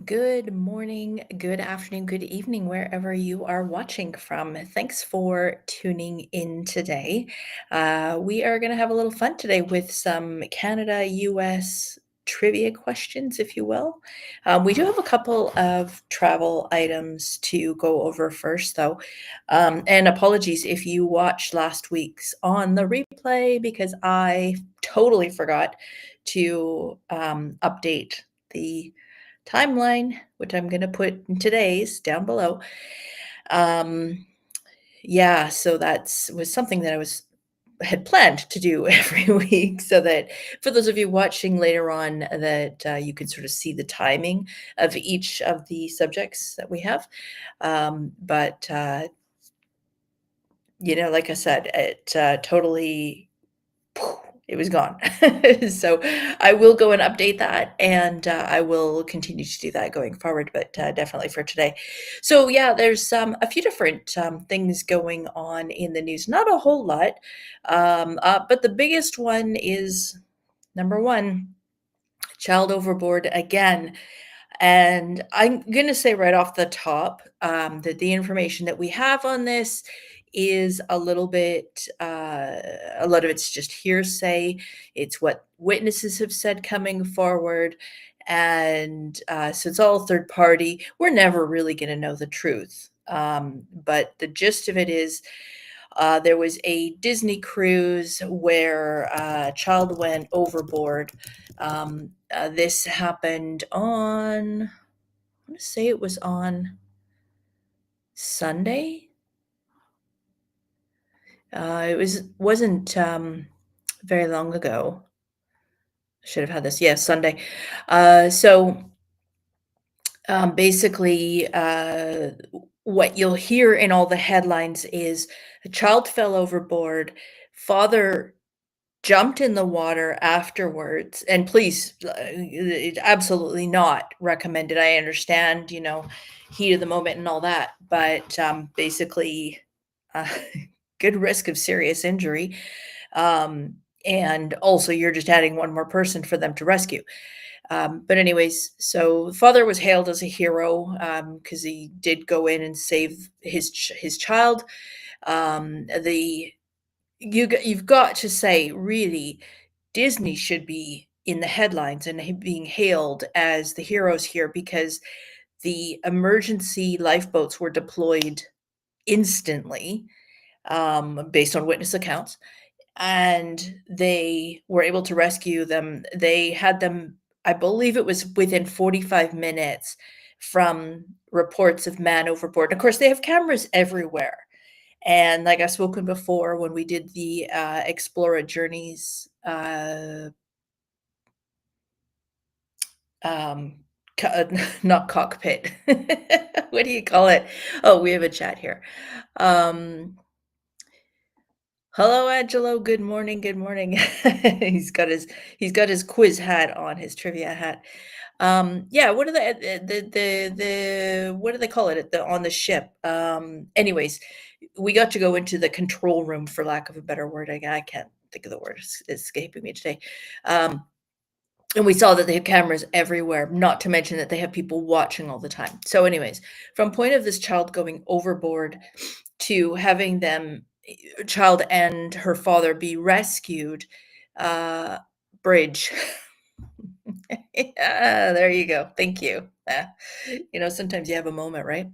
Good morning, good afternoon, good evening, wherever you are watching from. Thanks for tuning in today. We are going to have a little fun today with some Canada, US trivia questions, if you will. We do have a couple of travel items to go over first, though. And apologies if you watched last week's on the replay because I totally forgot to update the timeline, which I'm going to put in today's down below. Yeah, so was something that had planned to do every week, so that for those of you watching later on, that you can sort of see the timing of each of the subjects that we have. But like I said, it totally it was gone. So I will go and update that, and I will continue to do that going forward, but definitely for today. So yeah, there's a few different things going on in the news. Not a whole lot, but the biggest one is number one, child overboard again. And I'm going to say right off the top that the information that we have on this is a lot of it's just hearsay. It's what witnesses have said coming forward. And so it's all third party. We're never really going to know the truth. But the gist of it is there was a Disney cruise where a child went overboard. This happened on, I want to say it was on Sunday. Wasn't very long ago. I should have had this. Yeah, Sunday. Basically, what you'll hear in all the headlines is a child fell overboard, father jumped in the water afterwards, and please, it's absolutely not recommended. I understand, heat of the moment and all that, but basically, uh, good risk of serious injury. And also, you're just adding one more person for them to rescue. But anyways, so father was hailed as a hero because he did go in and save his child. You've got to say, really, Disney should be in the headlines and being hailed as the heroes here, because the emergency lifeboats were deployed instantly, based on witness accounts, and they were able to rescue them. They had them, I believe it was within 45 minutes from reports of man overboard. Of course, they have cameras everywhere. And like I've spoken before, when we did the Explora Journeys, not cockpit. What do you call it? Oh, we have a chat here. Hello, Angelo. Good morning. Good morning. he's got his quiz hat on, his trivia hat. Yeah. What are the what do they call it on the ship? Anyways, we got to go into the control room, for lack of a better word. I can't think of the word. It's escaping me today. And we saw that they have cameras everywhere, not to mention that they have people watching all the time. So anyways, from point of this child going overboard to having child and her father be rescued, bridge. Yeah, there you go. Thank you. Sometimes you have a moment, right?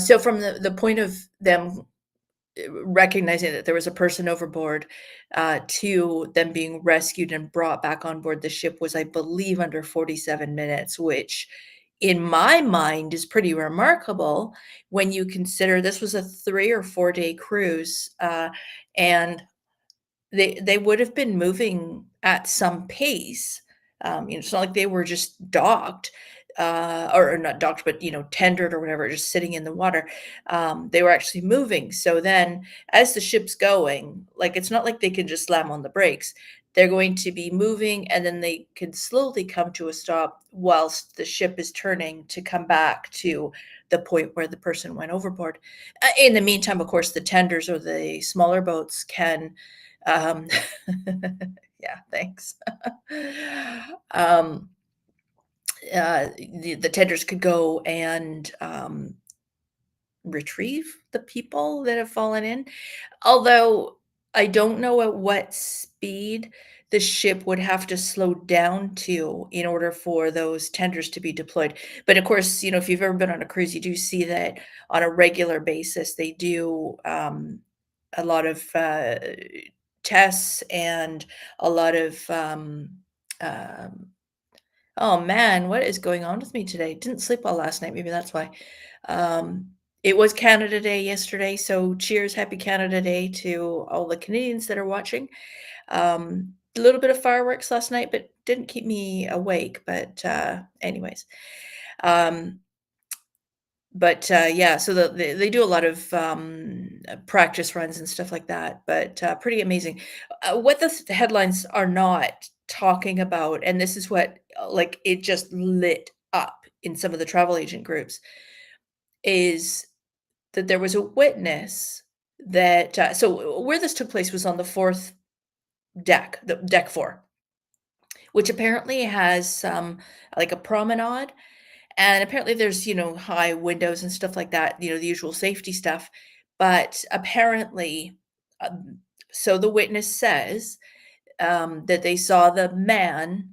So from the point of them recognizing that there was a person overboard, to them being rescued and brought back on board the ship was, I believe, under 47 minutes, which in my mind is pretty remarkable when you consider this was a 3 or 4 day cruise, and they would have been moving at some pace. It's not like they were just docked, or not docked, but tendered or whatever, just sitting in the water. They were actually moving. So then, as the ship's going, like it's not like they can just slam on the brakes. They're going to be moving, and then they can slowly come to a stop whilst the ship is turning to come back to the point where the person went overboard. In the meantime, of course, the tenders or the smaller boats can um, yeah, thanks. um, the tenders could go and retrieve the people that have fallen in. Although I don't know at what speed the ship would have to slow down to in order for those tenders to be deployed. But of course, if you've ever been on a cruise, you do see that on a regular basis, they do a lot of tests and a lot of um, oh man, what is going on with me today? Didn't sleep well last night. Maybe that's why. Um, it was Canada Day yesterday, so cheers, happy Canada Day to all the Canadians that are watching. A little bit of fireworks last night, but didn't keep me awake. But anyways, um, yeah, so they do a lot of practice runs and stuff like that, but pretty amazing. What the headlines are not talking about, and this is what like it just lit up in some of the travel agent groups, is that there was a witness that so where this took place was on the fourth deck, the deck four, which apparently has like a promenade. And apparently there's, high windows and stuff like that, the usual safety stuff. But apparently, so the witness says that they saw the man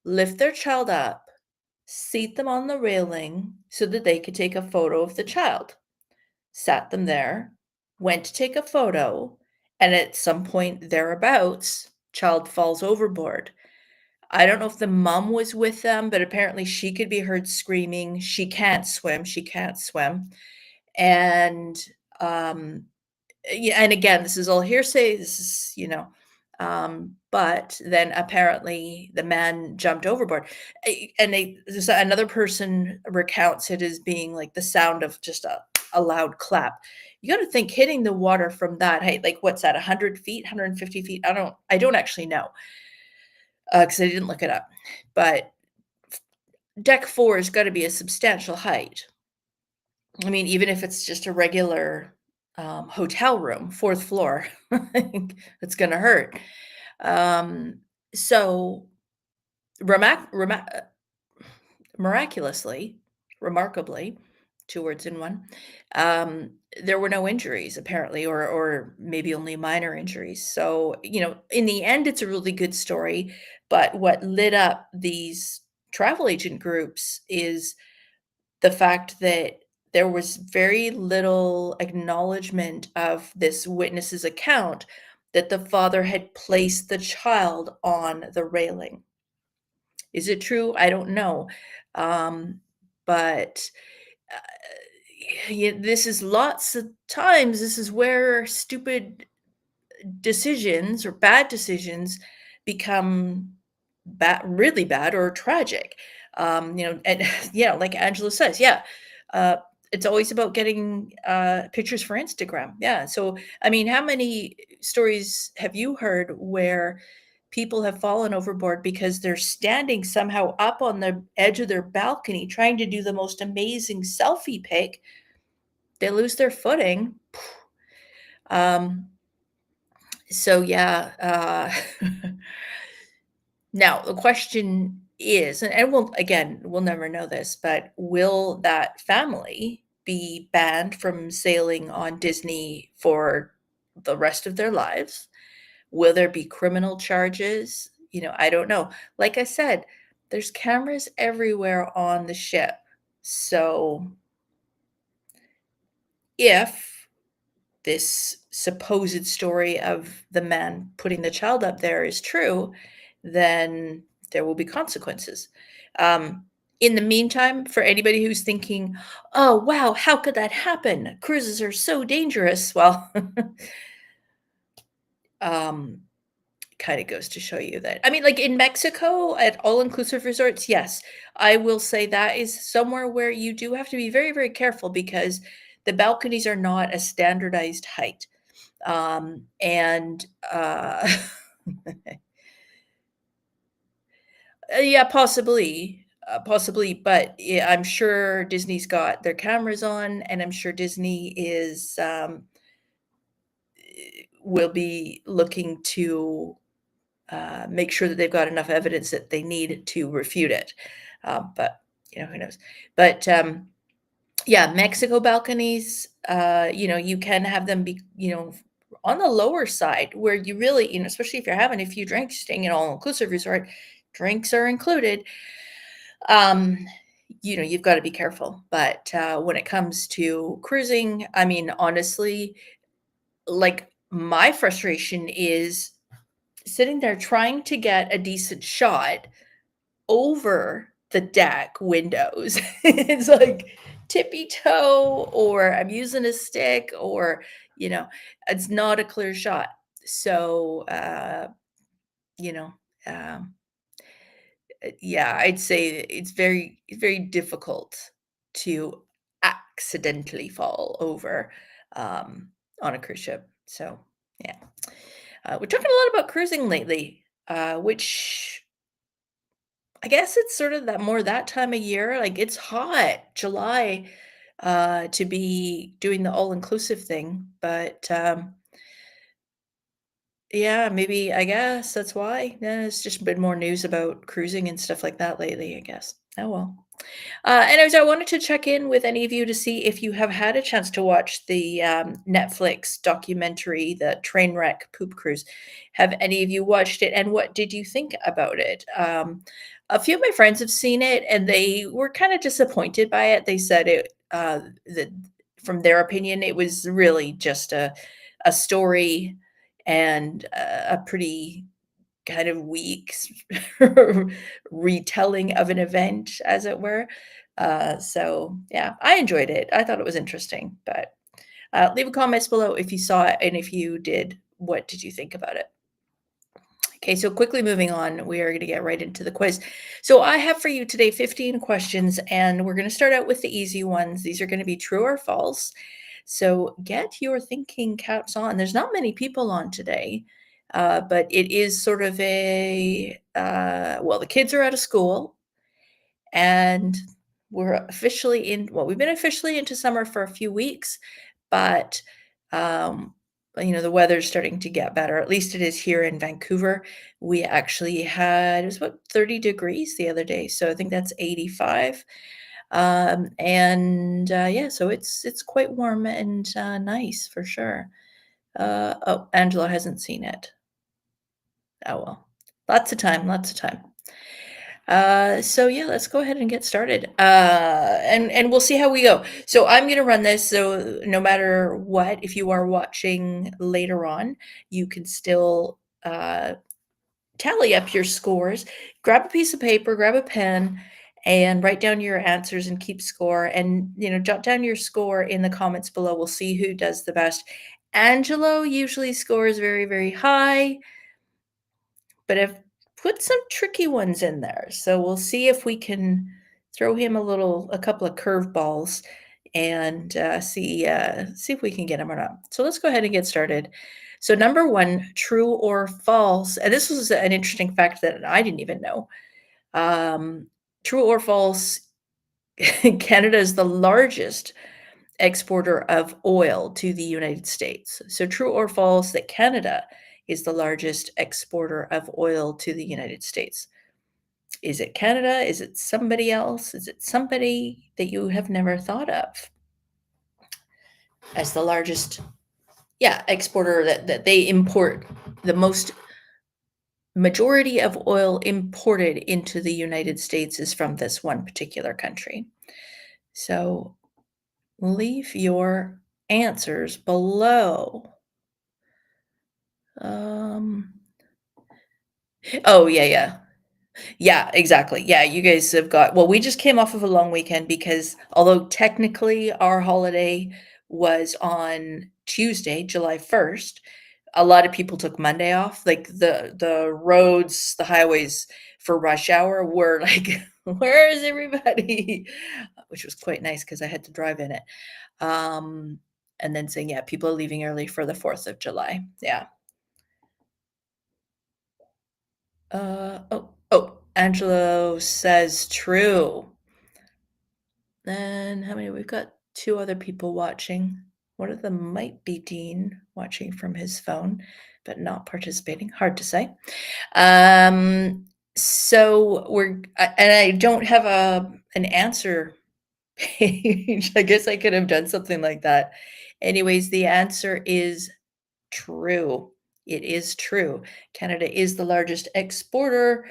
lift their child up, seat them on the railing so that they could take a photo of the child, sat them there, went to take a photo, and at some point thereabouts, child falls overboard. I don't know if the mom was with them, but apparently she could be heard screaming, "She can't swim, she can't swim." And, yeah, and again, this is all hearsay, this is, but then apparently the man jumped overboard. And there's another person recounts it as being like the sound of just a loud clap. You gotta think hitting the water from that height, like, what's that, 100 feet, 150 feet? I don't actually know, because I didn't look it up. But deck 4 has gotta be a substantial height. I mean, even if it's just a regular, hotel room, 4th floor, like, it's gonna hurt. Um, so, remac rema miraculously, remarkably, 2 words in one, um, there were no injuries apparently, or maybe only minor injuries. So, in the end, it's a really good story, but what lit up these travel agent groups is the fact that there was very little acknowledgement of this witness's account that the father had placed the child on the railing. Is it true? I don't know. Um, but yeah, this is lots of times, this is where stupid decisions or bad decisions become really bad or tragic. And yeah, like Angela says, yeah, uh, it's always about getting pictures for Instagram. Yeah. So, I mean, how many stories have you heard where people have fallen overboard because they're standing somehow up on the edge of their balcony trying to do the most amazing selfie pic? They lose their footing. Um, so yeah, now the question is, and we'll never know this, but will that family be banned from sailing on Disney for the rest of their lives? Will there be criminal charges? I don't know. Like I said, there's cameras everywhere on the ship. So if this supposed story of the man putting the child up there is true, then there will be consequences. Um, in the meantime, for anybody who's thinking, "Oh, wow, how could that happen? Cruises are so dangerous." Well, um, kind of goes to show you that. I mean, like in Mexico at all-inclusive resorts, yes, I will say that is somewhere where you do have to be very, very careful because the balconies are not a standardized height. And yeah, possibly, but yeah, I'm sure Disney's got their cameras on, and I'm sure Disney is will be looking to make sure that they've got enough evidence that they need to refute it. But who knows? But yeah, Mexico balconies, you can have them be, on the lower side where you really, especially if you're having a few drinks, staying in an all-inclusive resort, drinks are included. You've got to be careful. But when it comes to cruising, I mean, honestly, like my frustration is sitting there trying to get a decent shot over the deck windows. It's like tippy toe, or I'm using a stick, or it's not a clear shot. So you know um yeah, I'd say it's very difficult to accidentally fall over um on a cruise ship. So yeah, we're talking a lot about cruising lately, which I guess it's sort of that time of year. Like, it's hot, July, to be doing the all-inclusive thing, but, yeah, maybe, I guess that's why. Yeah, it's just been more news about cruising and stuff like that lately, I guess. Oh, well. Anyways, I wanted to check in with any of you to see if you have had a chance to watch the, Netflix documentary, the Trainwreck Poop Cruise. Have any of you watched it, and what did you think about it? A few of my friends have seen it, and they were kinda disappointed by it. They said that from their opinion, it was really just a story and a pretty kind of weak retelling of an event, as it were. So yeah, I enjoyed it. I thought it was interesting, but leave a comments below if you saw it, and if you did, what did you think about it? Okay, so quickly moving on, we are going to get right into the quiz. So I have for you today 15 questions, and we're going to start out with the easy ones. These are going to be true or false. So get your thinking caps on. There's not many people on today, but it is sort of well, the kids are out of school, and we've been officially into summer for a few weeks, but um, the weather's starting to get better. At least it is here in Vancouver. We actually it was about 30 degrees the other day, so I think that's 85. And yeah, so it's quite warm and nice for sure. Oh, Angela hasn't seen it. Oh well, lots of time, lots of time. So yeah, let's go ahead and get started. And we'll see how we go. So I'm gonna run this, so no matter what, if you are watching later on, you can still tally up your scores. Grab a piece of paper, grab a pen, and write down your answers and keep score. And jot down your score in the comments below. We'll see who does the best. Angelo usually scores very, very high, but I've put some tricky ones in there. So we'll see if we can throw him a couple of curveballs, and see if we can get him or not. So let's go ahead and get started. So number one, true or false? And this was an interesting fact that I didn't even know. True or false? Canada is the largest exporter of oil to the United States. So true or false that Canada is the largest exporter of oil to the United States? Is it Canada? Is it somebody else? Is it somebody that you have never thought of as the largest, yeah, exporter, that they import the most majority of oil imported into the United States is from this one particular country? So leave your answers below. Um, oh, yeah, yeah. Yeah, exactly. Yeah, you guys have well, we just came off of a long weekend, because although technically our holiday was on Tuesday, July 1st, a lot of people took Monday off. Like, the roads, the highways for rush hour were like, "Where is everybody?" Which was quite nice because I had to drive in it. And then saying, yeah, people are leaving early for the 4th of July. Yeah. Oh, Angelo says true. Then how many? We've got two other people watching. One of them might be Dean, watching from his phone, but not participating. Hard to say. So and I don't have an answer page. I guess I could have done something like that. Anyways, the answer is true. It is true. Canada is the largest exporter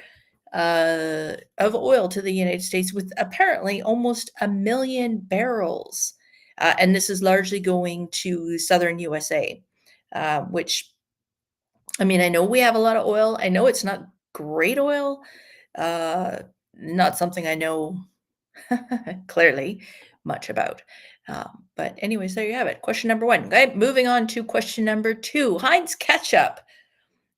of oil to the United States with apparently almost 1,000,000 barrels. And this is largely going to southern USA, which, I mean, I know we have a lot of oil. I know it's not great oil. Uh, Not something I know clearly much about. But anyways, there you have it. Question number 1. Okay, moving on to question number 2. Heinz ketchup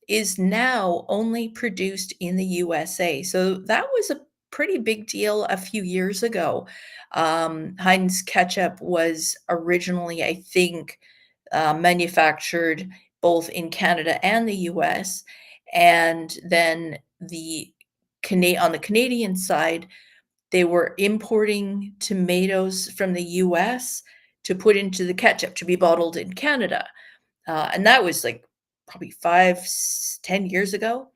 is now only produced in the USA. So that was a pretty big deal a few years ago. Heinz ketchup was originally, I think, manufactured both in Canada and the US. And then on the Canadian side, they were importing tomatoes from the US to put into the ketchup to be bottled in Canada. And that was like probably 10 years ago.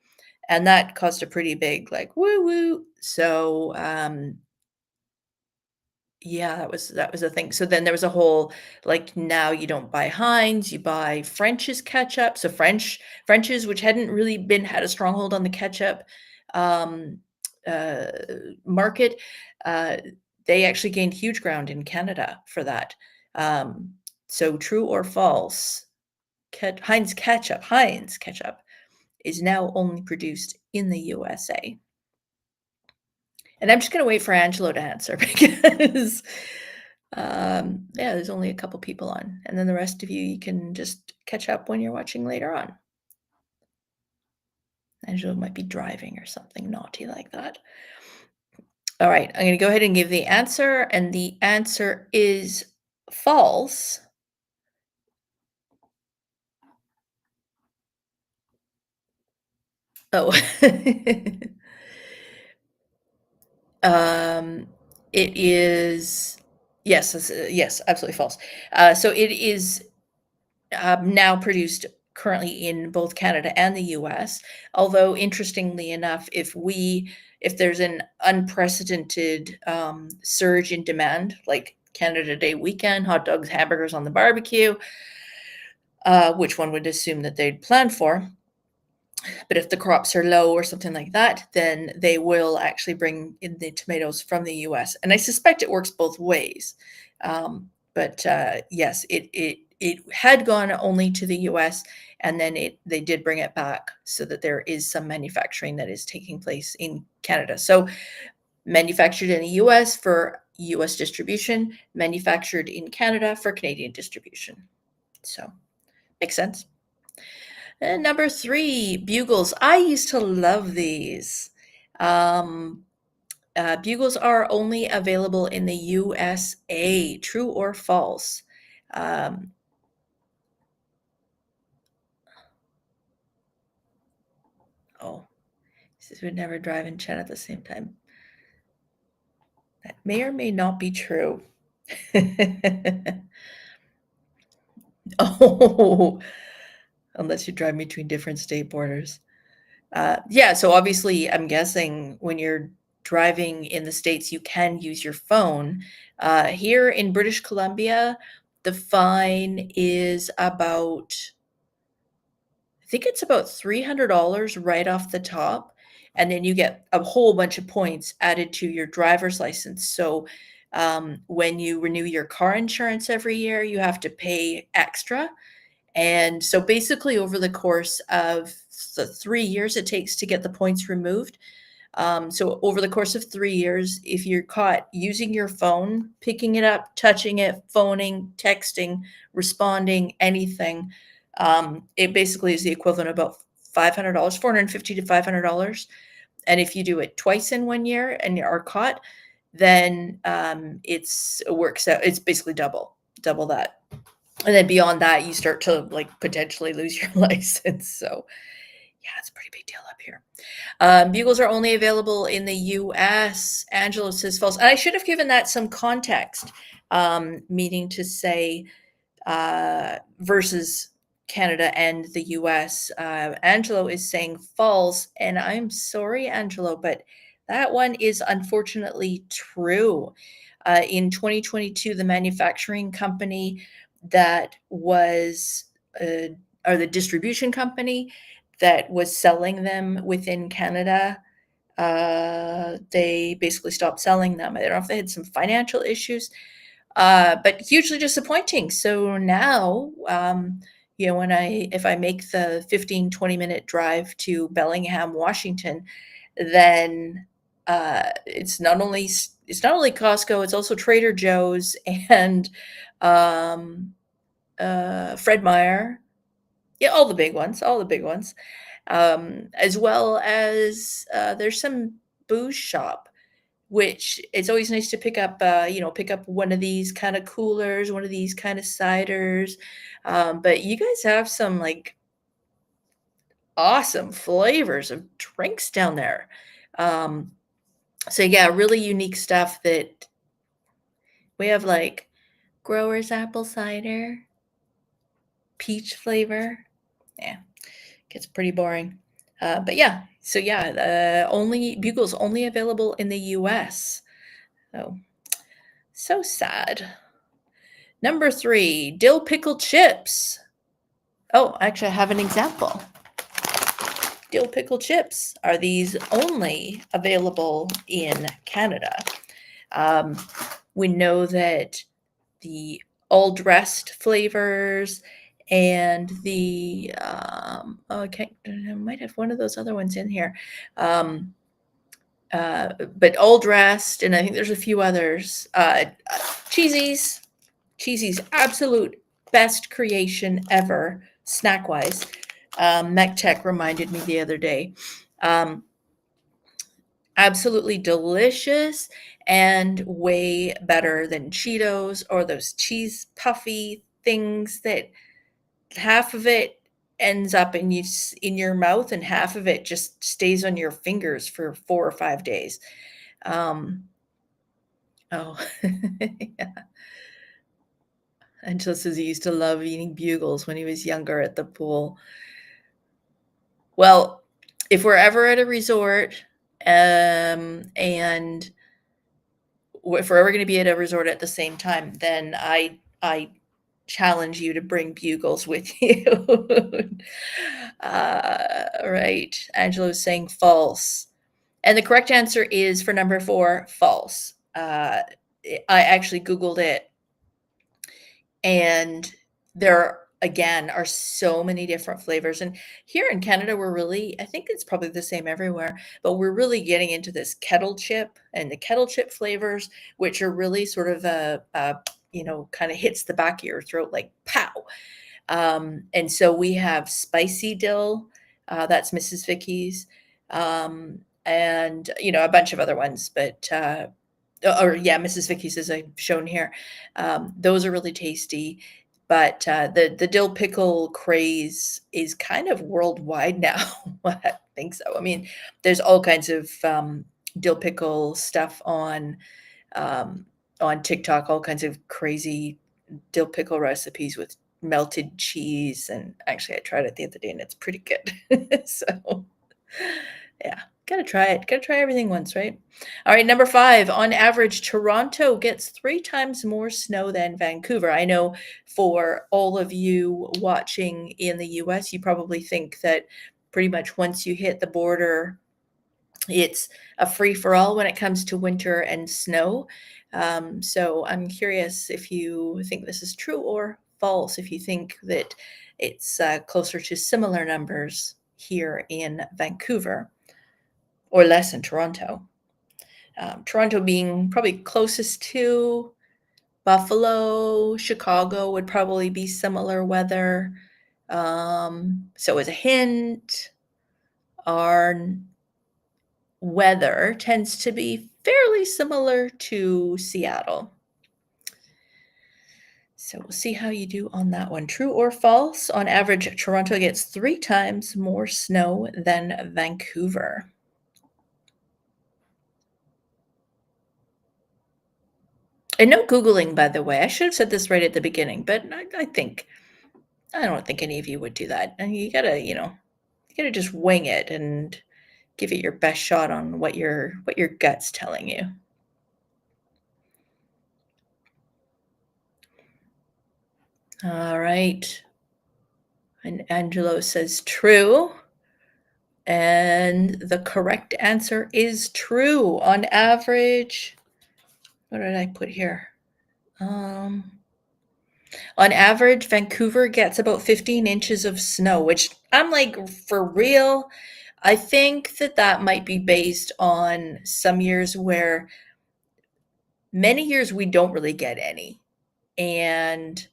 And that caused a pretty big like woo woo. So yeah, that was a thing. So then there was a whole like now you don't buy Heinz, you buy French's ketchup. So French's, which hadn't really had a stronghold on the ketchup um, uh, market, uh, they actually gained huge ground in Canada for that. Um, so true or false? Heinz ketchup is now only produced in the USA. And I'm just going to wait for Angelo to answer because, yeah, there's only a couple people on. And then the rest of you can just catch up when you're watching later on. Angelo might be driving or something naughty like that. All right, I'm going to go ahead and give the answer. And the answer is false. Oh. Um, it is yes, absolutely false. So it is now produced currently in both Canada and the US. Although interestingly enough, if there's an unprecedented surge in demand, like Canada Day weekend, hot dogs, hamburgers on the barbecue, which one would assume that they'd plan for, but if the crops are low or something like that, then they will actually bring in the tomatoes from the US. And I suspect it works both ways. But yes, it had gone only to the US, and then they did bring it back so that there is some manufacturing that is taking place in Canada. So manufactured in the US for US distribution, manufactured in Canada for Canadian distribution. So makes sense. And number 3, bugles. I used to love these. Um, Bugles are only available in the USA. True or false? Um, oh, this would never drive and chat at the same time. That may or may not be true. Oh, unless you drive between different state borders. Yeah, so obviously, I'm guessing when you're driving in the States, you can use your phone. Here in British Columbia, the fine is I think it's about $300 right off the top. And then you get a whole bunch of points added to your driver's license. So when you renew your car insurance every year, you have to pay extra. And so basically, over the course of the 3 years it takes to get the points removed, so over the course of 3 years, if you're caught using your phone, picking it up, touching it, phoning, texting, responding, anything, it basically is the equivalent of about $500, 450 to $500. And if you do it twice in 1 year and you are caught, then it works out. It's basically double that. And then beyond that, you start to like potentially lose your license. So yeah, it's a pretty big deal up here. Bugles are only available in the US. Angela says false. And I should have given that some context, meaning to say versus Canada and the US. Angelo is saying false, and I'm sorry, Angelo, but that one is unfortunately true. In 2022, the manufacturing company that was, or the distribution company that was selling them within Canada, they basically stopped selling them. I don't know if they had some financial issues, but hugely disappointing. So now, if I make the 15, 20-minute drive to Bellingham, Washington, then it's not only Costco, it's also Trader Joe's and Fred Meyer. Yeah, all the big ones, as well as there's some booze shop, which it's always nice to pick up, pick up one of these kind of coolers, one of these kind of ciders. But you guys have some like awesome flavors of drinks down there. So yeah, really unique stuff that we have, like Growers apple cider, peach flavor. Yeah, gets pretty boring. But yeah, so yeah, only Bugle's only available in the US. So sad. Number 3, dill pickle chips. Oh, actually, I have an example. Dill pickle chips. Are these only available in Canada? We know that the all-dressed flavors and the I might have one of those other ones in here, but all dressed, and I think there's a few others. Cheesy's absolute best creation ever, snack wise. MechTech reminded me the other day. Absolutely delicious and way better than Cheetos or those cheese puffy things that half of it ends up in your mouth and half of it just stays on your fingers for 4 or 5 days. Oh, yeah. Angela says he used to love eating bugles when he was younger at the pool. Well, if we're ever at a resort, and if we're ever going to be at a resort at the same time, then I challenge you to bring bugles with you. Right. Angelo's saying false. And the correct answer is, for number 4, false. I actually Googled it, and there, again, are so many different flavors. And here in Canada, I think it's probably the same everywhere, but we're really getting into this kettle chip and the kettle chip flavors, which are really sort of kind of hits the back of your throat like pow. And so we have spicy dill, that's Mrs. Vicky's, and a bunch of other ones, but Mrs. Vicky's, as I've shown here. Those are really tasty, but the dill pickle craze is kind of worldwide now. I think so. I mean, there's all kinds of dill pickle stuff on TikTok, all kinds of crazy dill pickle recipes with melted cheese, and actually I tried it the other day and it's pretty good. So yeah, gotta try it. Gotta try everything once, right? All right, number 5. On average, Toronto gets 3 times more snow than Vancouver. I know for all of you watching in the US, you probably think that pretty much once you hit the border, it's a free-for-all when it comes to winter and snow. So I'm curious if you think this is true or false, if you think that it's closer to similar numbers here in Vancouver or less in Toronto. Toronto being probably closest to Buffalo. Chicago would probably be similar weather. So as a hint, our weather tends to be fairly similar to Seattle. So we'll see how you do on that one. True or false? On average, Toronto gets 3 times more snow than Vancouver. And no Googling, by the way. I should have said this right at the beginning, but I think I don't think any of you would do that. And you gotta, you gotta just wing it and give it your best shot on what your gut's telling you. All right. And Angelo says true. And the correct answer is true. On average, what did I put here? On average, Vancouver gets about 15 inches of snow, which I'm like, for real? I think that might be based on some years where many years we don't really get any. And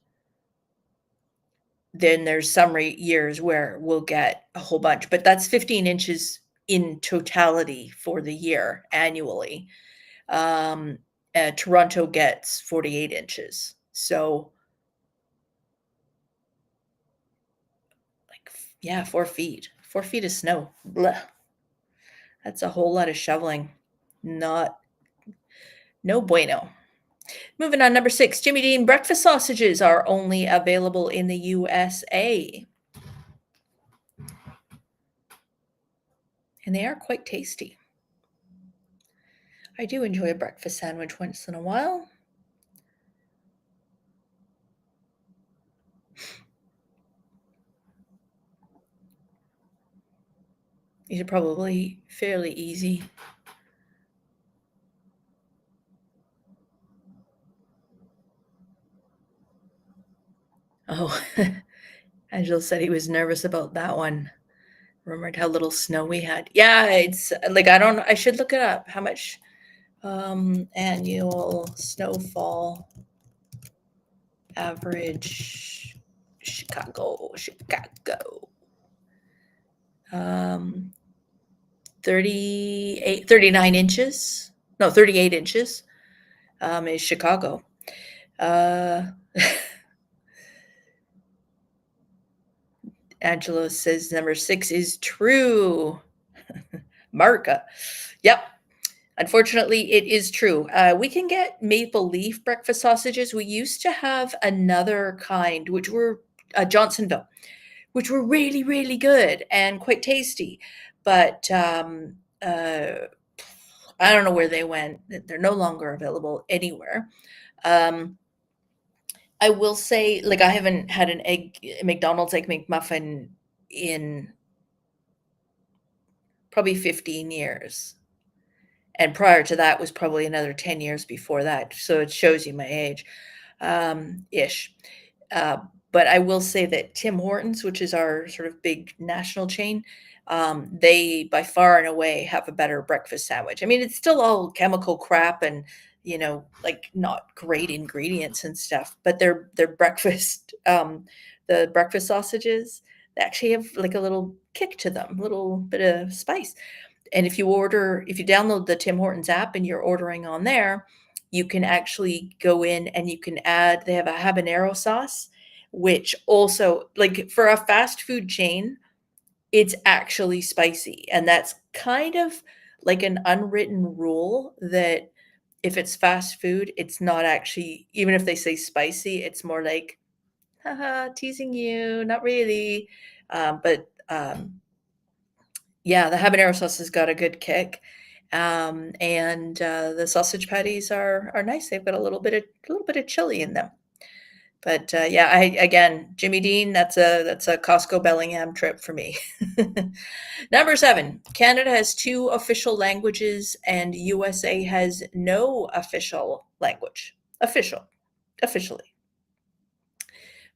then there's some years where we'll get a whole bunch, but that's 15 inches in totality for the year annually. Toronto gets 48 inches. So, like, yeah, 4 feet. 4 feet of snow. Blech. That's a whole lot of shoveling. No bueno. Moving on, number 6. Jimmy Dean breakfast sausages are only available in the USA. And they are quite tasty. I do enjoy a breakfast sandwich once in a while. These are probably fairly easy. Oh, Angelo said he was nervous about that one. Remembered how little snow we had. Yeah, it's like, I should look it up. How much annual snowfall average Chicago. 39 inches. No, 38 inches is Chicago. Angelo says number 6 is true. Marka. Yep. Unfortunately, it is true. We can get maple leaf breakfast sausages. We used to have another kind, which were Johnsonville, which were really, really good and quite tasty. But I don't know where they went. They're no longer available anywhere. I will say, like, I haven't had a McDonald's Egg McMuffin in probably 15 years. And prior to that was probably another 10 years before that. So it shows you my age, ish. But I will say that Tim Hortons, which is our sort of big national chain, they by far and away have a better breakfast sandwich. I mean, it's still all chemical crap and, like, not great ingredients and stuff, but their breakfast, the breakfast sausages, they actually have like a little kick to them, a little bit of spice. And if you download the Tim Hortons app and you're ordering on there, you can actually go in and you can add, they have a habanero sauce, which also, like, for a fast food chain, it's actually spicy. And that's kind of like an unwritten rule that if it's fast food, it's not actually, even if they say spicy, it's more like, haha, teasing you, not really. But yeah, the habanero sauce has got a good kick. And the sausage patties are nice. They've got a little bit of chili in them. But yeah, again, Jimmy Dean, that's a Costco Bellingham trip for me. Number 7, Canada has 2 official languages and USA has no official language. Officially.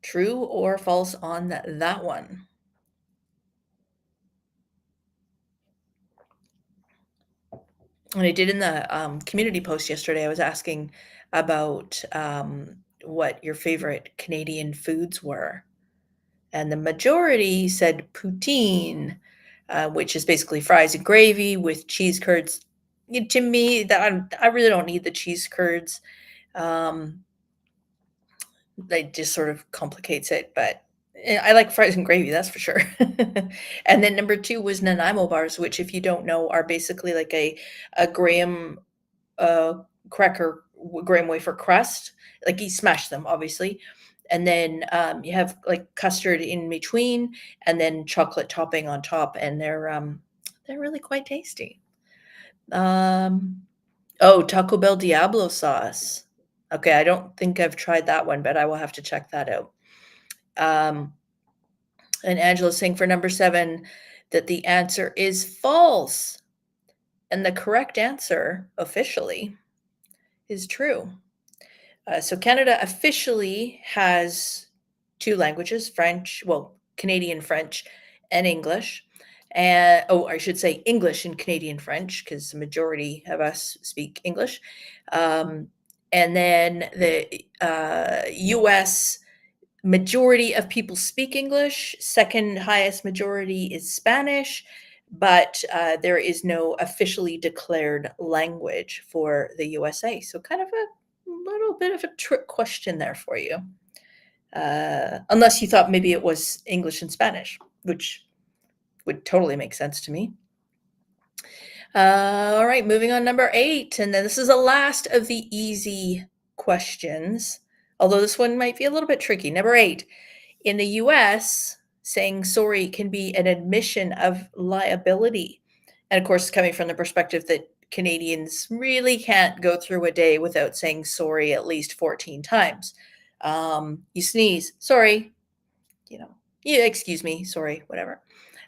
True or false on that one? And I did in the community post yesterday, I was asking about what your favorite Canadian foods were. And the majority said poutine, which is basically fries and gravy with cheese curds. To me, I really don't need the cheese curds. That just sort of complicates it, but I like fries and gravy, that's for sure. And then number 2 was Nanaimo bars, which, if you don't know, are basically like a graham cracker, graham wafer crust. Like, you smash them, obviously, and then you have like custard in between, and then chocolate topping on top, and they're really quite tasty. Oh, Taco Bell Diablo sauce. Okay, I don't think I've tried that one, but I will have to check that out. And Angela's saying for number 7 that the answer is false. And the correct answer, officially, is true. So Canada officially has 2 languages, Canadian French and English. And I should say English and Canadian French, because the majority of us speak English. And then the US majority of people speak English. Second highest majority is Spanish, but there is no officially declared language for the USA. So kind of a little bit of a trick question there for you. Unless you thought maybe it was English and Spanish, which would totally make sense to me. All right, moving on, number 8. And then this is the last of the easy questions, although this one might be a little bit tricky. Number 8, in the US, saying sorry can be an admission of liability. And of course, coming from the perspective that Canadians really can't go through a day without saying sorry at least 14 times. You sneeze, sorry, yeah, excuse me, sorry, whatever.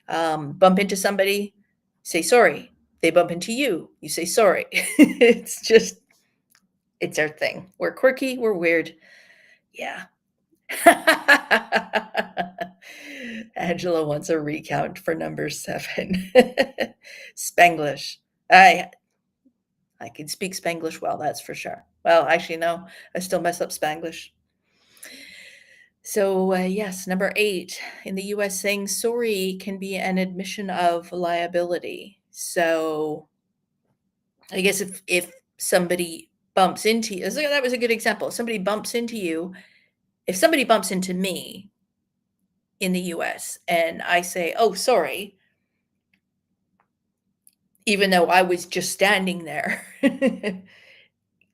Bump into somebody, say sorry. They bump into you, you say sorry. It's our thing. We're quirky, we're weird. Yeah. Angela wants a recount for number 7. Spanglish. I can speak Spanglish well, that's for sure. Well, actually, no, I still mess up Spanglish. So, yes, number 8, in the US, saying sorry can be an admission of liability. So, I guess if somebody bumps into you, that was a good example. If somebody bumps into you, if somebody bumps into me in the US and I say, oh, sorry, even though I was just standing there,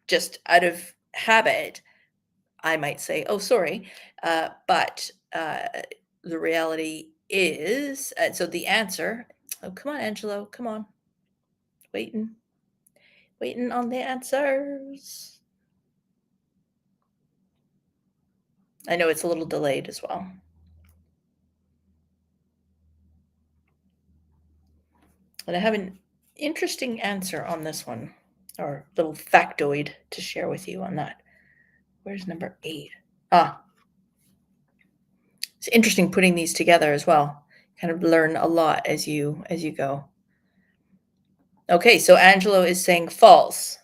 just out of habit, I might say, oh, sorry. But the reality is, so the answer, oh, come on, Angelo, come on. Waiting on the answers. I know it's a little delayed as well. And I have an interesting answer on this one, or little factoid to share with you on that. Where's number 8? It's interesting putting these together as well. Kind of learn a lot as you go. Okay, so Angelo is saying false.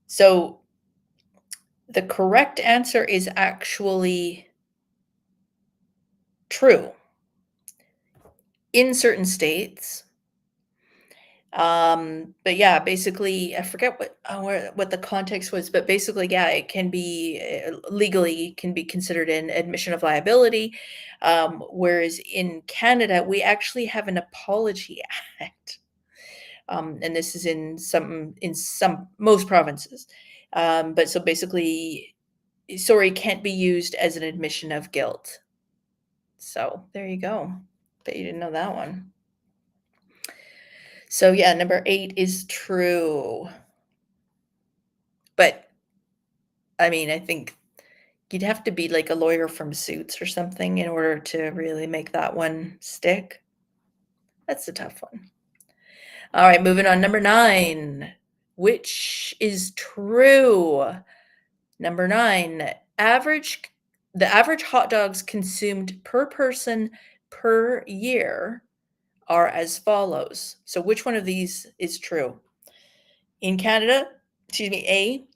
So the correct answer is actually true in certain states. But yeah, basically, I forget what the context was, but basically, yeah, it can be legally can be considered an admission of liability. Whereas in Canada, we actually have an apology act, and this is in most provinces. But so basically, sorry can't be used as an admission of guilt. So there you go. Bet you didn't know that one. So yeah, number 8 is true. But I mean, I think you'd have to be like a lawyer from Suits or something in order to really make that one stick. That's a tough one. All right, moving on. Number 9, which is true. Number 9, the average hot dogs consumed per person per year are as follows. So which one of these is true? In Canada, in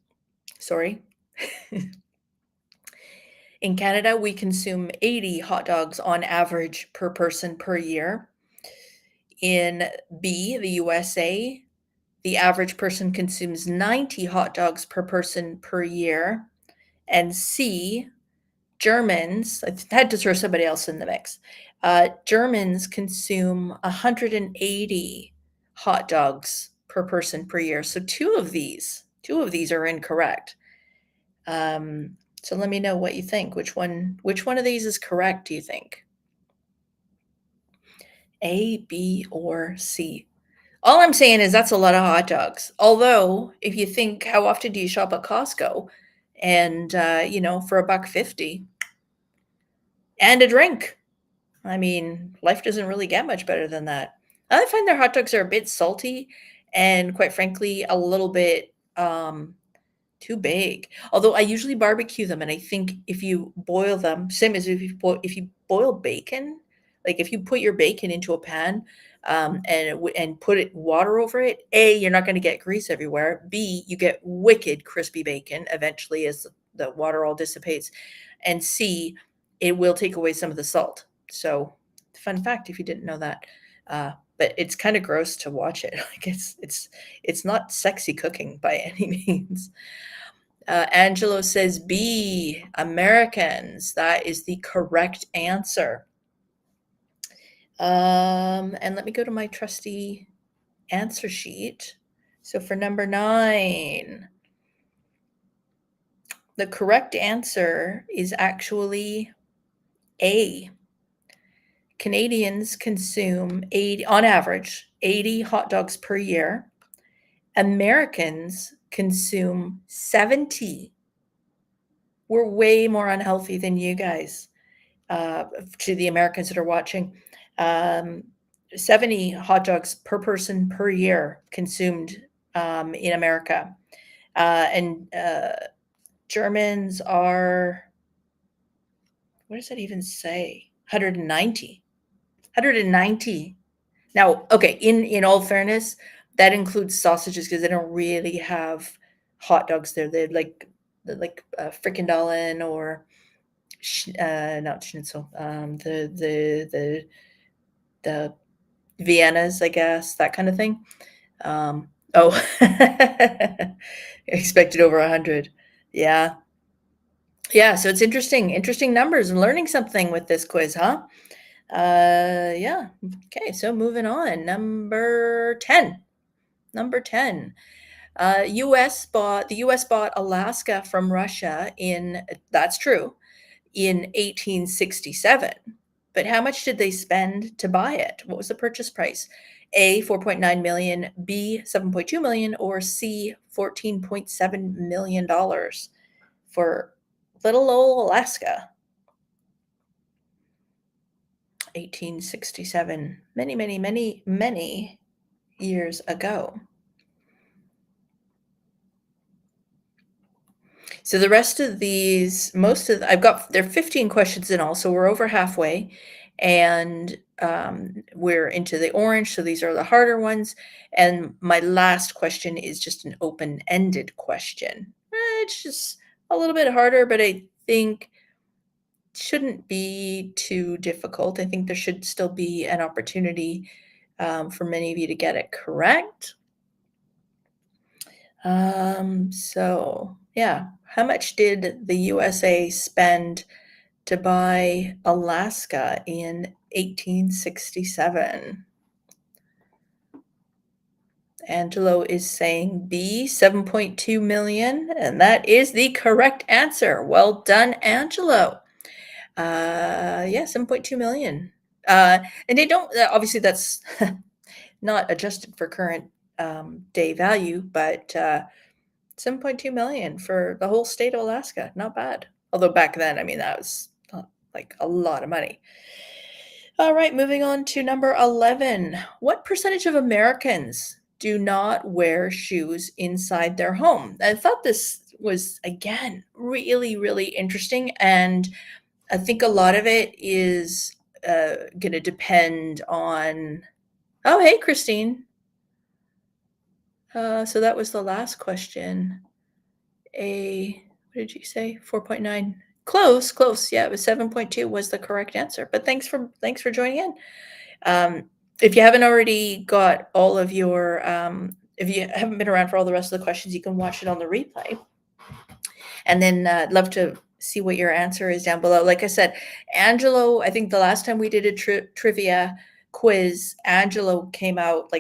Canada, we consume 80 hot dogs on average per person per year. In B, the USA, the average person consumes 90 hot dogs per person per year. And C, Germans, I had to throw somebody else in the mix. Germans consume 180 hot dogs per person per year. So two of these are incorrect. So let me know what you think. Which one of these is correct, do you think? A, B, or C? All I'm saying is that's a lot of hot dogs. Although, if you think, how often do you shop at Costco? And, for $1.50 and a drink. I mean, life doesn't really get much better than that. I find their hot dogs are a bit salty and, quite frankly, a little bit too big. Although I usually barbecue them, and I think if you boil them, same as if you boil bacon, like if you put your bacon into a pan, and put water over it, A, you're not going to get grease everywhere. B, you get wicked crispy bacon eventually as the water all dissipates, and C, it will take away some of the salt. So, fun fact if you didn't know that. But it's kind of gross to watch it. Like it's not sexy cooking by any means. Angelo says B, Americans. That is the correct answer. And let me go to my trusty answer sheet. So for number 9, the correct answer is actually A. Canadians consume on average, 80 hot dogs per year. Americans consume 70. We're way more unhealthy than you guys, to the Americans that are watching. 70 hot dogs per person per year consumed in America. And Germans are, what does that even say? 190. 190. Now, okay, in all fairness, that includes sausages because they don't really have hot dogs there. They're like frikandellen or not schnitzel. The Viennas, I guess, that kind of thing. Expected over 100. Yeah. Yeah, so it's interesting numbers and learning something with this quiz, huh? Yeah. Okay, so moving on. Number 10. The US bought Alaska from Russia that's true, in 1867. But how much did they spend to buy it? What was the purchase price? A, 4.9 million, B, 7.2 million, or C, $14.7 million for little old Alaska. 1867, many years ago. So the rest of these, there are 15 questions in all, so we're over halfway, and we're into the orange, so these are the harder ones. And my last question is just an open-ended question. It's just a little bit harder, but I think shouldn't be too difficult. I think there should still be an opportunity for many of you to get it correct. So yeah, how much did the USA spend to buy Alaska in 1867? Angelo is saying B, 7.2 million, and that is the correct answer. Well done, Angelo. Yeah, 7.2 million. And they don't, obviously that's not adjusted for current day value, but 7.2 million for the whole state of Alaska. Not bad. Although back then, I mean, that was like a lot of money. All right, moving on to number 11. What percentage of Americans do not wear shoes inside their home? I thought this was, again, really interesting. And I think a lot of it is going to depend on, oh, hey, Christine. So that was the last question. What did you say? 4.9. Close. Yeah, it was 7.2 was the correct answer. But thanks for joining in. If you haven't already got all of your, if you haven't been around for all the rest of the questions, you can watch it on the replay. And then I'd love to see what your answer is down below. Like I said, Angelo, I think the last time we did a trivia quiz, Angelo came out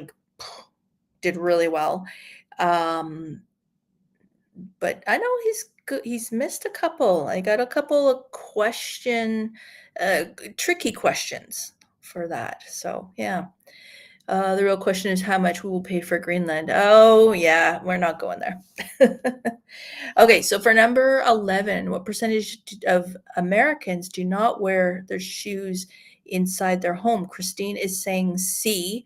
did really well. but I know he's missed a couple. I got a couple of tricky questions for that. So yeah. The real question is how much we will pay for Greenland. Oh yeah, we're not going there. Okay, so for number 11, what percentage of Americans do not wear their shoes inside their home? Christine is saying C.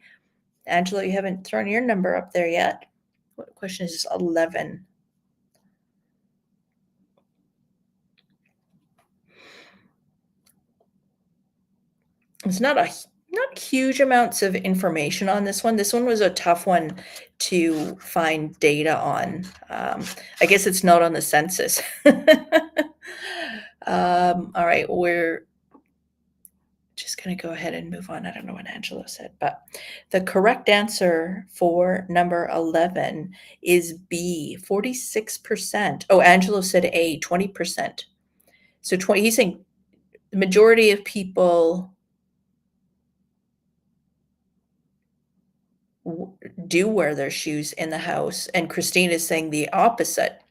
Angela, you haven't thrown your number up there yet. What question is 11? It's not huge amounts of information on this one. This one was a tough one to find data on. I guess it's not on the census. All right, we're just going to go ahead and move on. I don't know what Angela said, but the correct answer for number 11 is B, 46%. Oh, Angelo said A, 20%. So 20, he's saying the majority of people do wear their shoes in the house, and Christine is saying the opposite.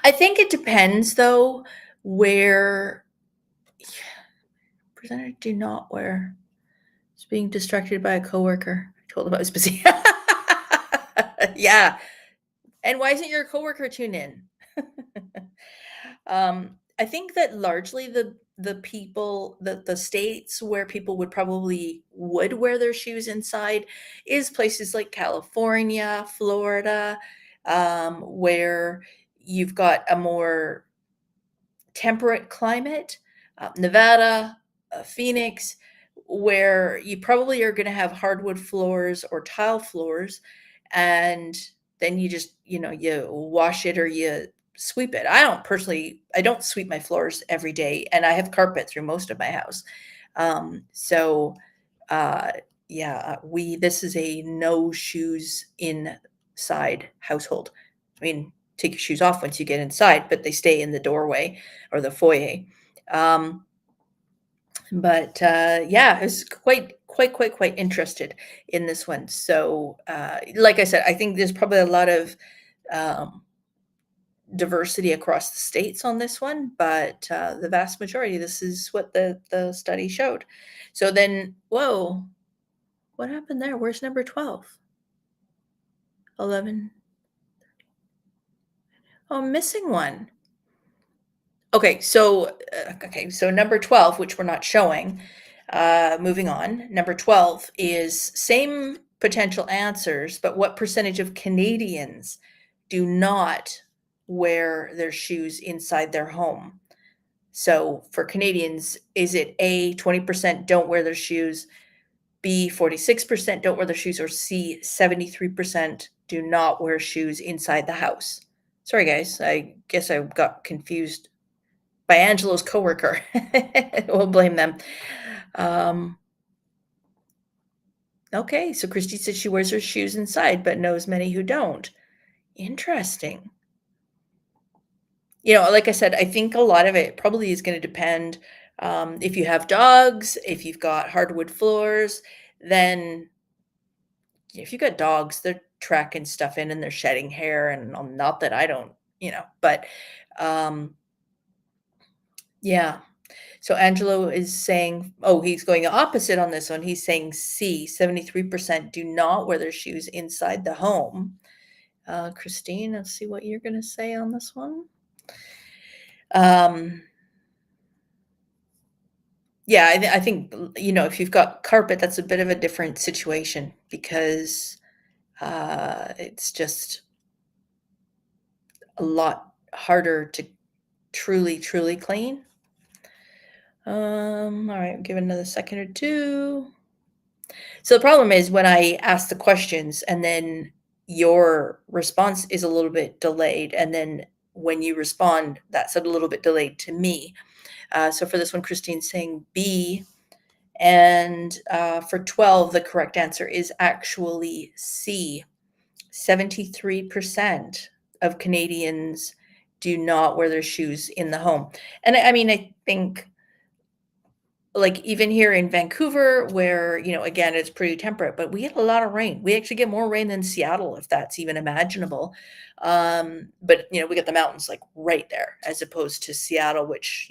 I think it depends, though, where percentage do not wear. It's being distracted by a coworker. I told him I was busy. Yeah. And why isn't your coworker tuned in? I think that largely the people, the states where people would wear their shoes inside is places like California, Florida, where you've got a more temperate climate, Nevada, Phoenix, where you probably are going to have hardwood floors or tile floors, and then you just, you wash it or you sweep it. I don't sweep my floors every day, and I have carpet through most of my house. So, yeah, this is a no shoes inside household. I mean, take your shoes off once you get inside, but they stay in the doorway or the foyer. But yeah, I was quite interested in this one. So, like I said, I think there's probably a lot of diversity across the states on this one, but the vast majority, this is what the study showed. So then, whoa, what happened there? Where's number 12? 11. Oh, I'm missing one. Okay, so number 12, which we're not showing, moving on. Number 12 is same potential answers, but what percentage of Canadians do not wear their shoes inside their home? So for Canadians, is it A, 20% don't wear their shoes, B, 46% don't wear their shoes, or C, 73% do not wear shoes inside the house? Sorry, guys, I guess I got confused by Angelo's coworker. We'll blame them. Okay, so Christy said she wears her shoes inside, but knows many who don't. Interesting. Like I said, I think a lot of it probably is going to depend. If you have dogs, if you've got hardwood floors, then if you've got dogs, they're tracking stuff in and they're shedding hair. And not that I don't, but yeah. So Angelo is saying, he's going opposite on this one. He's saying C, 73% do not wear their shoes inside the home. Christine, let's see what you're going to say on this one. Yeah, I think, if you've got carpet, that's a bit of a different situation because it's just a lot harder to truly clean. All right, give it another second or two. So the problem is when I ask the questions and then your response is a little bit delayed, and then when you respond, that's a little bit delayed to me. So for this one, Christine's saying B, and for 12, the correct answer is actually C. 73% of Canadians do not wear their shoes in the home. And I mean, I think like even here in Vancouver where, again, it's pretty temperate, but we get a lot of rain. We actually get more rain than Seattle, if that's even imaginable. But we get the mountains like right there, as opposed to Seattle, which,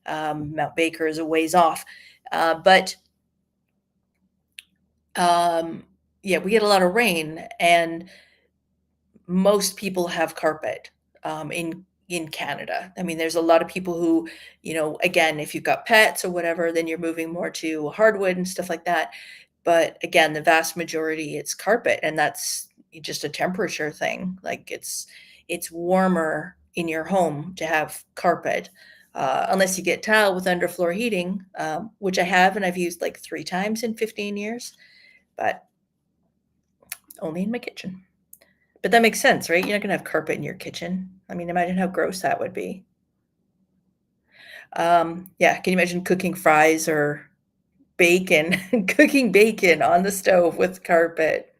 Mount Baker is a ways off. But yeah, we get a lot of rain, and most people have carpet in Canada. I mean, there's a lot of people who, again, if you've got pets or whatever, then you're moving more to hardwood and stuff like that. But again, the vast majority, it's carpet, and that's just a temperature thing. Like it's warmer in your home to have carpet, unless you get tile with underfloor heating, which I have, and I've used like 3 times in 15 years, but only in my kitchen. But that makes sense, right? You're not gonna have carpet in your kitchen. I mean, imagine how gross that would be. Yeah, can you imagine cooking fries or bacon, cooking bacon on the stove with carpet?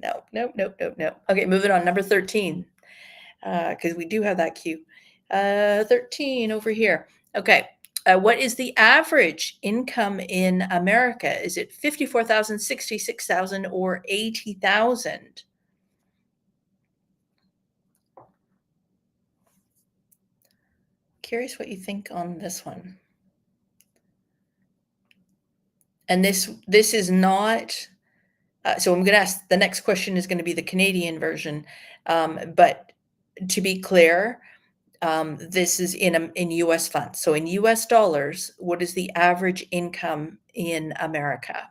No, nope, nope, nope, nope. Okay, moving on, number 13, because we do have that cue. 13 over here. Okay, what is the average income in America? Is it 54,000, 66,000, or 80,000? Curious what you think on this one. And this is not, so I'm gonna ask, the next question is gonna be the Canadian version. But to be clear, this is in US funds. So in US dollars, what is the average income in America?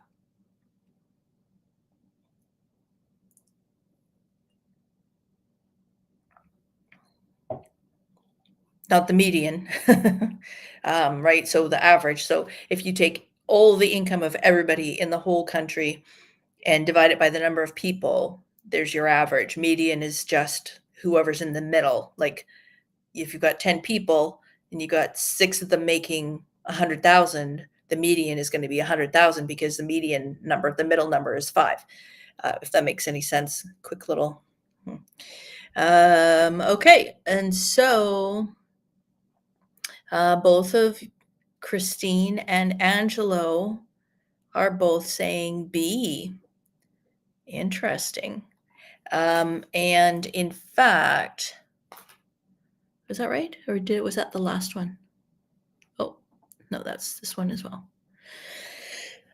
Not the median, right? So the average. So if you take all the income of everybody in the whole country and divide it by the number of people, there's your average. Median is just whoever's in the middle. Like if you've got 10 people and you got 6 of them making 100,000, the median is going to be 100,000, because the median number, the middle number, is 5. If that makes any sense. Quick little. Okay, and so both of Christine and Angelo are both saying B. Interesting. And in fact, was that right? Or was that the last one? Oh, no, that's this one as well.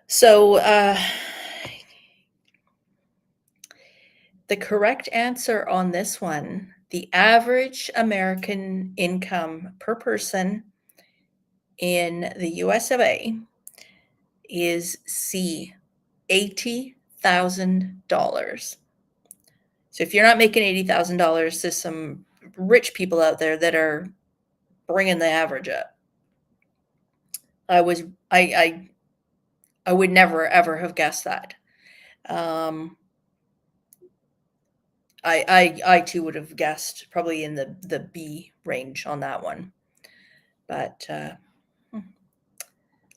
So the correct answer on this one, the average American income per person in the US of A is C, $80,000. So if you're not making $80,000, there's some rich people out there that are bringing the average up. I would never ever have guessed that. I too would have guessed probably in the B range on that one, but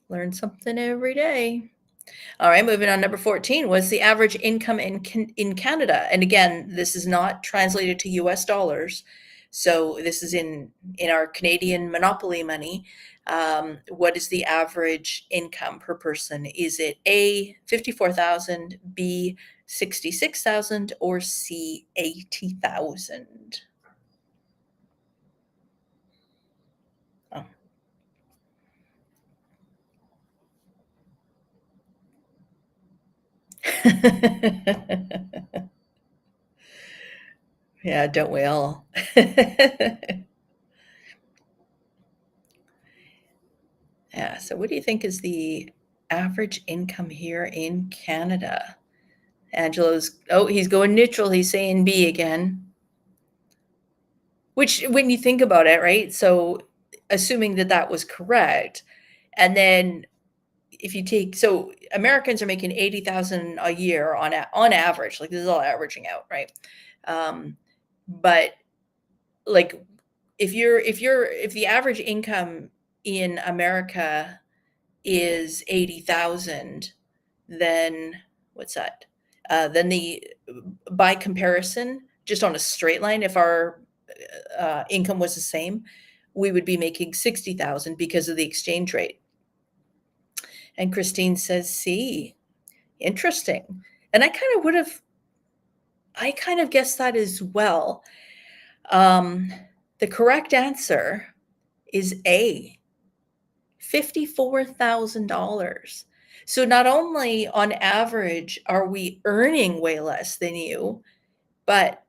learn something every day. All right, moving on. Number 14 was the average income in Canada, and again, this is not translated to US dollars, so this is in our Canadian monopoly money. What is the average income per person? Is it A, 54,000, B, 66,000, or C, 80,000? Oh. Yeah, don't we all? Yeah, so what do you think is the average income here in Canada? Angelo's, oh, he's going neutral. He's saying B again. Which, when you think about it, right? So assuming that was correct, and then if you take, so Americans are making 80,000 a year on average. Like this is all averaging out, right? But like if the average income in America is 80,000, then what's that? Then by comparison, just on a straight line, if our income was the same, we would be making 60,000 because of the exchange rate. And Christine says C. Interesting. And I kind of guessed that as well. The correct answer is A, $54,000. So not only on average are we earning way less than you, but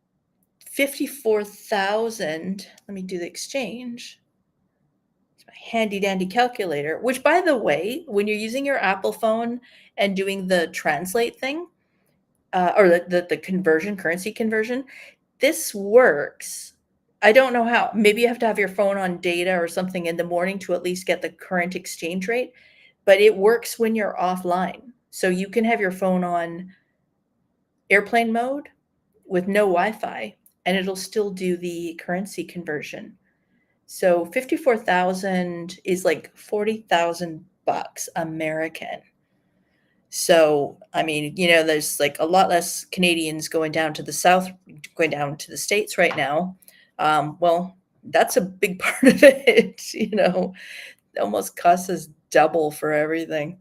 54,000, let me do the exchange. It's my handy dandy calculator, which by the way, when you're using your Apple phone and doing the translate thing, or the conversion, currency conversion, this works. I don't know how. Maybe you have to have your phone on data or something in the morning to at least get the current exchange rate, but it works when you're offline. So you can have your phone on airplane mode with no Wi-Fi, and it'll still do the currency conversion. So 54,000 is like 40,000 bucks American. So, I mean, there's like a lot less Canadians going down to the South, going down to the States right now. Well, that's a big part of it, It almost costs us double for everything.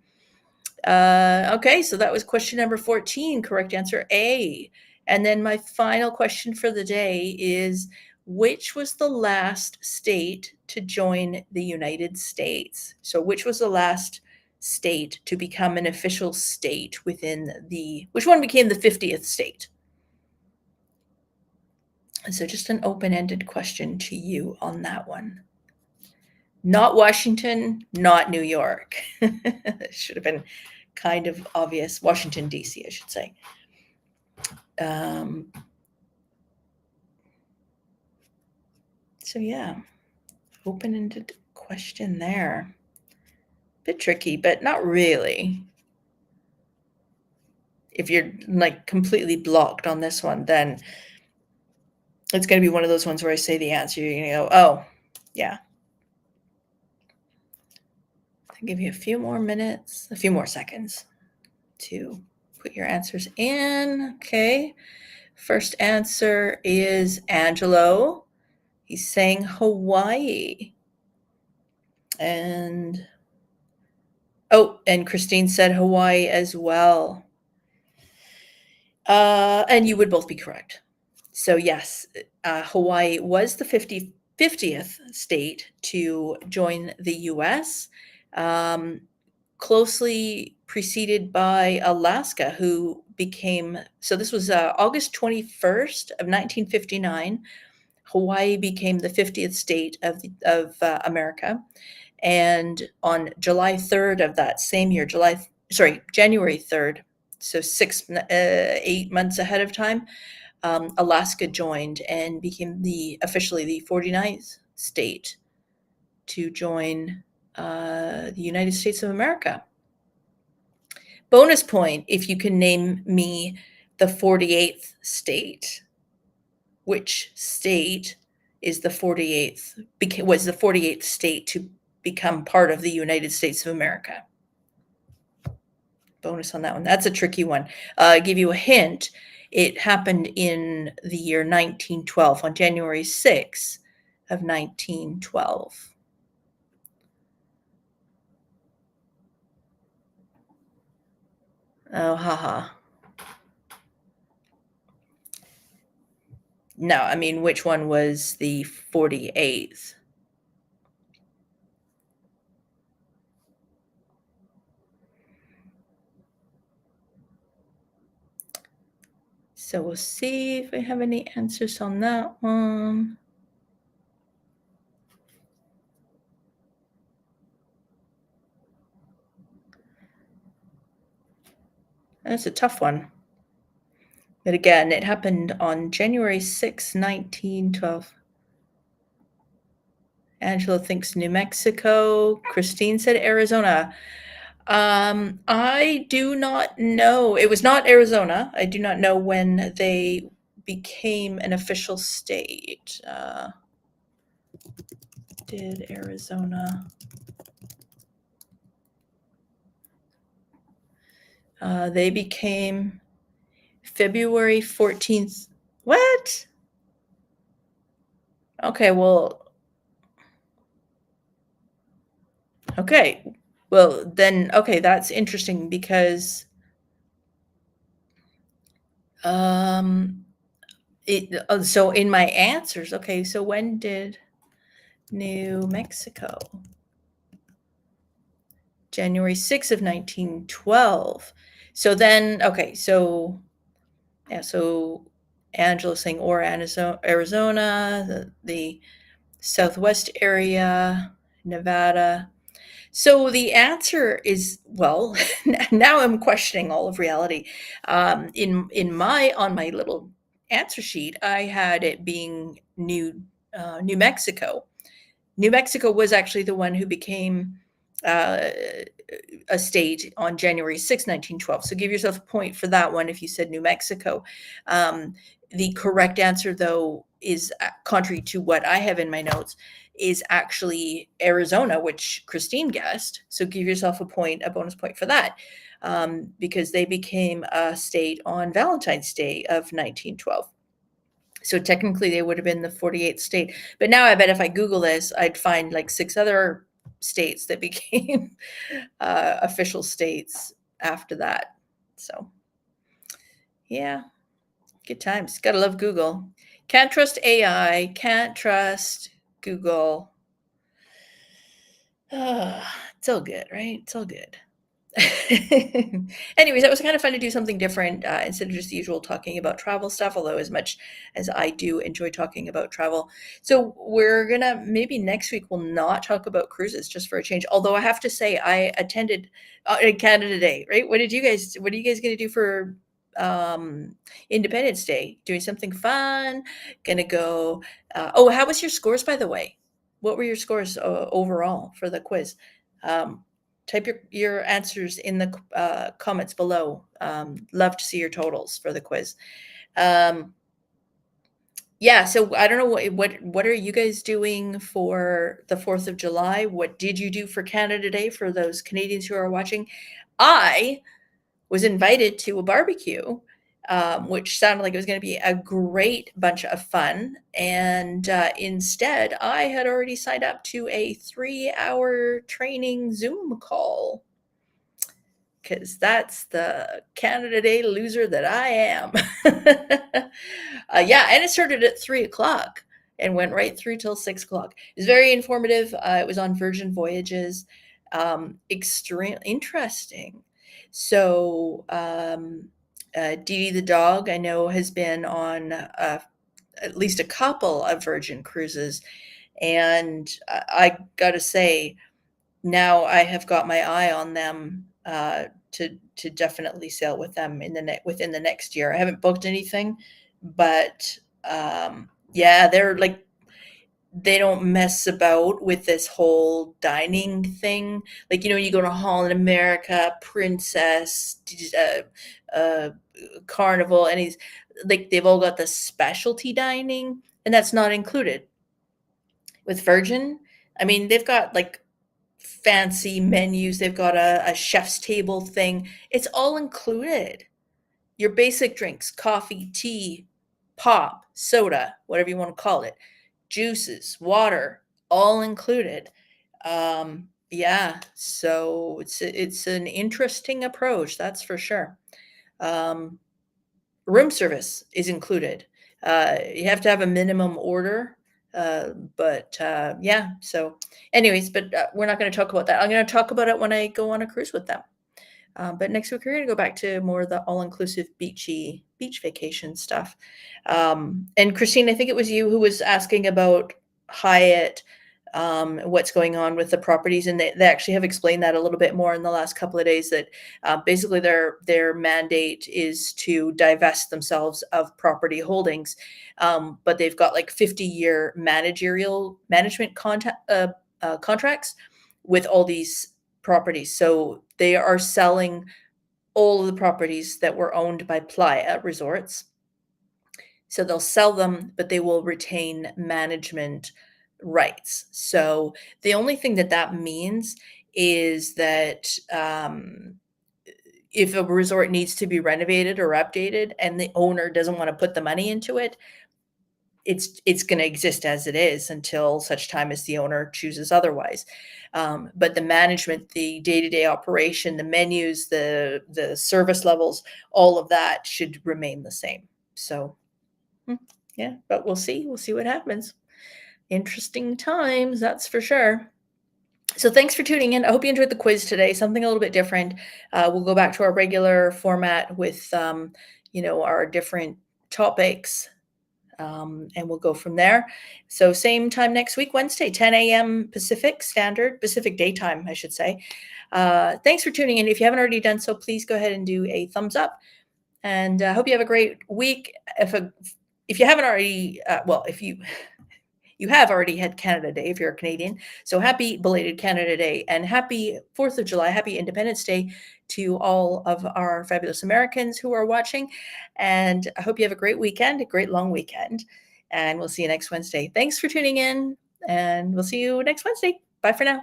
Okay, so that was question number 14, correct answer A. And then my final question for the day is, which was the last state to join the United States? So which was the last state to become an official state which one became the 50th state? So just an open-ended question to you on that one. Not Washington, not New York. Should have been kind of obvious. Washington, D.C., I should say. So yeah, open-ended question there. Bit tricky, but not really. If you're like completely blocked on this one, then it's going to be one of those ones where I say the answer, you're going to go, oh, yeah. I'll give you a few more minutes, a few more seconds to put your answers in. Okay. First answer is Angelo. He's saying Hawaii. And Christine said Hawaii as well. And you would both be correct. So yes, Hawaii was the 50th state to join the U.S., closely preceded by Alaska, who became, so this was August 21st of 1959. Hawaii became the 50th state of America. And on July 3rd of that same year, January 3rd, so 8 months ahead of time, Alaska joined and became officially the 49th state to join the United States of America. Bonus point if you can name me the 48th state. Which state is was the 48th state to become part of the United States of America? Bonus on that one. That's a tricky one. I'll give you a hint. It happened in the year 1912, on January 6th of 1912. Oh, haha. No, I mean, which one was the 48th? So we'll see if we have any answers on that one. That's a tough one. But again, it happened on January 6, 1912. Angela thinks New Mexico. Christine said Arizona. I do not know. It was not Arizona. I do not know when they became an official state. Did Arizona? They became February 14th. What? Okay, well, okay. Well, then, okay, that's interesting because um so in my answers, okay, so when did New Mexico? January 6th of 1912. So then, okay, so yeah, so Angela saying or Arizona, the Southwest area, Nevada. So the answer is, well, now I'm questioning all of reality. In my on my little answer sheet, I had it being New Mexico. New Mexico was actually the one who became uh, a state on January 6th, 1912. So give yourself a point for that one if you said New Mexico. Um, the correct answer, though, is contrary to what I have in my notes, is actually Arizona, which Christine guessed. So give yourself a bonus point for that, because they became a state on Valentine's Day of 1912. So technically, they would have been the 48th state. But now I bet if I Google this, I'd find like 6 other states that became official states after that. So, yeah, good times. Gotta love Google. Can't trust AI, can't trust Google. It's all good, right? It's all good. Anyways, that was kind of fun to do something different instead of just the usual talking about travel stuff, although as much as I do enjoy talking about travel. So we're gonna, maybe next week we'll not talk about cruises just for a change. Although I have to say I attended Canada Day, right? What are you guys gonna do for Independence Day? Doing something fun? Gonna go oh, how was your scores, by the way? What were your scores overall for the quiz? Um, Type your answers in the comments below. Love to see your totals for the quiz. Um, yeah, so I don't know what are you guys doing for the 4th of July? What did you do for Canada Day for those Canadians who are watching? I was invited to a barbecue, which sounded like it was going to be a great bunch of fun. And instead, I had already signed up to a 3-hour training Zoom call because that's the Canada Day loser that I am. Yeah, and it started at 3 o'clock and went right through till 6 o'clock. It was very informative. It was on Virgin Voyages. Extremely interesting. So, Dee Dee the dog, I know, has been on at least a couple of Virgin cruises. And I got to say, now I have got my eye on them to definitely sail with them within the next year. I haven't booked anything, but yeah, they're like they don't mess about with this whole dining thing. Like, when you go to Holland America, Princess, uh, Carnival, and he's like they've all got the specialty dining, and that's not included with Virgin. I mean, they've got like fancy menus. They've got a chef's table thing. It's all included. Your basic drinks, coffee, tea, pop, soda, whatever you want to call it, juices, water, all included. Yeah, so it's an interesting approach, that's for sure. Um, Room service is included. You have to have a minimum order, but yeah. So, anyways, but we're not going to talk about that. I'm going to talk about it when I go on a cruise with them. But next week we're going to go back to more of the all-inclusive beach vacation stuff. And Christine, I think it was you who was asking about Hyatt, what's going on with the properties, and they actually have explained that a little bit more in the last couple of days. That basically their mandate is to divest themselves of property holdings, but they've got like 50-year management contracts with all these properties. So they are selling all of the properties that were owned by Playa Resorts. So they'll sell them, but they will retain management rights. So the only thing that means is that if a resort needs to be renovated or updated and the owner doesn't want to put the money into it, it's going to exist as it is until such time as the owner chooses otherwise. But the management, the day-to-day operation, the menus, the service levels, all of that should remain the same. So, yeah, but we'll see. We'll see what happens. Interesting times, that's for sure. So thanks for tuning in. I hope you enjoyed the quiz today, something a little bit different. We'll go back to our regular format with, our different topics, and we'll go from there. So same time next week, Wednesday, 10 a.m. Pacific daytime, I should say. Thanks for tuning in. If you haven't already done so, please go ahead and do a thumbs up. And I hope you have a great week. If you haven't already, if you have already had Canada Day if you're a Canadian. So happy belated Canada Day and happy 4th of July, happy Independence Day to all of our fabulous Americans who are watching. And I hope you have a great weekend, a great long weekend. And we'll see you next Wednesday. Thanks for tuning in, and we'll see you next Wednesday. Bye for now.